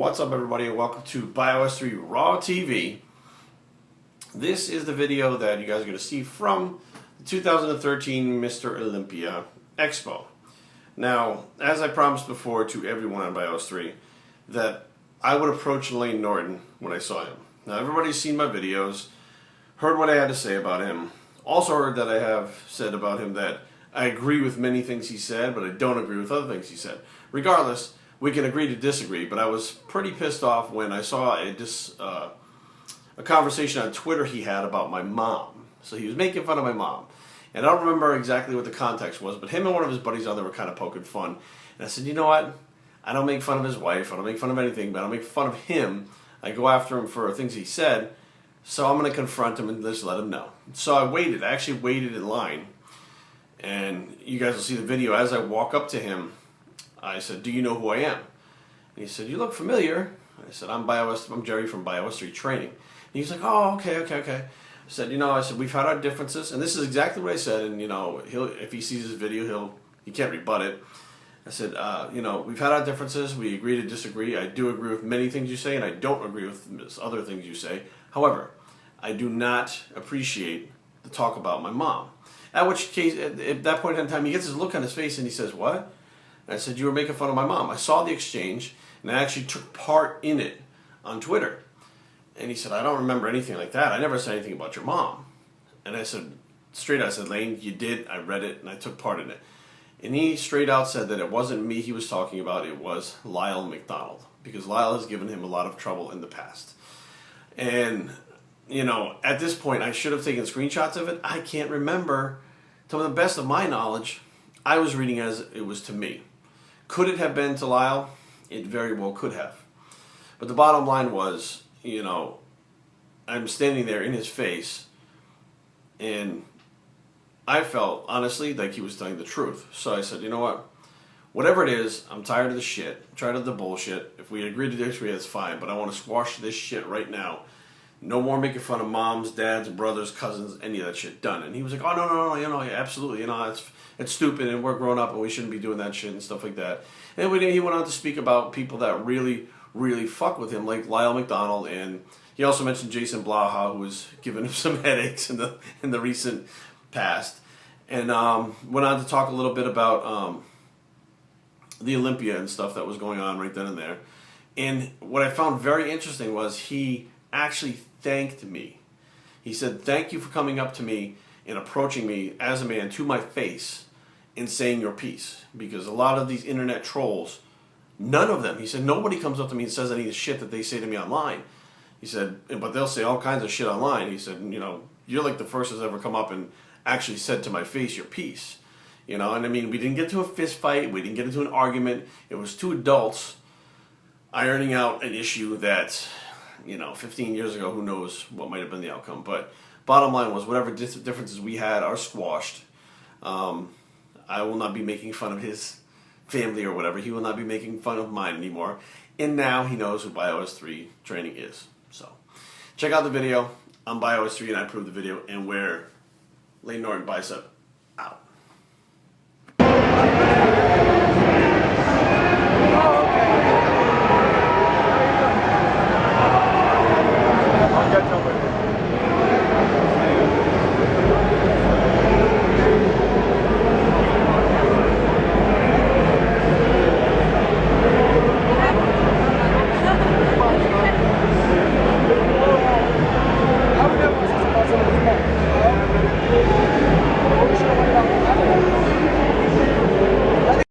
What's up, everybody, and welcome to iOS 3 Raw TV. This is the video that you guys are going to see from the 2013 Mr. Olympia Expo. Now, as I promised before to everyone on iOS 3, that I would approach Layne Norton when I saw him. Now, everybody's seen my videos, heard what I had to say about him, also heard that I have said about him that I agree with many things he said, but I don't agree with other things he said. Regardless, we can agree to disagree, but I was pretty pissed off when I saw a conversation on Twitter he had about my mom. So he was making fun of my mom. And I don't remember exactly what the context was, but him and one of his buddies on there were kind of poking fun. And I said, you know what? I don't make fun of his wife. I don't make fun of anything, but I don't make fun of him. I go after him for things he said. So I'm going to confront him and just let him know. So I waited. I actually waited in line. And you guys will see the video. As I walk up to him, I said, do you know who I am? And he said, you look familiar. I said, I'm Jerry from iOS 3 Training. And he's like, oh, okay. I said, we've had our differences. And this is exactly what I said. And, if he sees this video, he can't rebut it. I said, we've had our differences. We agree to disagree. I do agree with many things you say, and I don't agree with other things you say. However, I do not appreciate the talk about my mom. At which case, at that point in time, he gets his look on his face and he says, what? And I said, you were making fun of my mom. I saw the exchange, and I actually took part in it on Twitter. And he said, I don't remember anything like that. I never said anything about your mom. And I said, Layne, you did. I read it, and I took part in it. And he straight out said that it wasn't me he was talking about. It was Lyle McDonald, because Lyle has given him a lot of trouble in the past. And, at this point, I should have taken screenshots of it. I can't remember. To the best of my knowledge, I was reading as it was to me. Could it have been to Lyle? It very well could have. But the bottom line was, I'm standing there in his face, and I felt, honestly, like he was telling the truth. So I said, you know what? Whatever it is, I'm tired of the shit. I'm tired of the bullshit. If we agree to disagree, that's fine. But I want to squash this shit right now. No more making fun of moms, dads, brothers, cousins, any of that shit. Done. And he was like, oh, no, absolutely. It's stupid, and we're grown up, and we shouldn't be doing that shit and stuff like that. And he went on to speak about people that really, really fuck with him, like Lyle McDonald, and he also mentioned Jason Blaha, who was giving him some headaches in the recent past. And went on to talk a little bit about the Olympia and stuff that was going on right then and there. And what I found very interesting was he actually thanked me. He said, thank you for coming up to me and approaching me as a man to my face and saying your piece. Because a lot of these internet trolls, none of them, he said, nobody comes up to me and says any of the shit that they say to me online. He said, but they'll say all kinds of shit online. He said, you're like the first that's ever come up and actually said to my face your piece. And I mean, we didn't get to a fist fight. We didn't get into an argument. It was two adults ironing out an issue that, 15 years ago, who knows what might have been the outcome. But bottom line was, whatever differences we had are squashed. I will not be making fun of his family or whatever. He will not be making fun of mine anymore. And now he knows who iOS 3 Training is. So check out the video. I'm iOS 3 and I approve the video and wear Layne Norton bicep.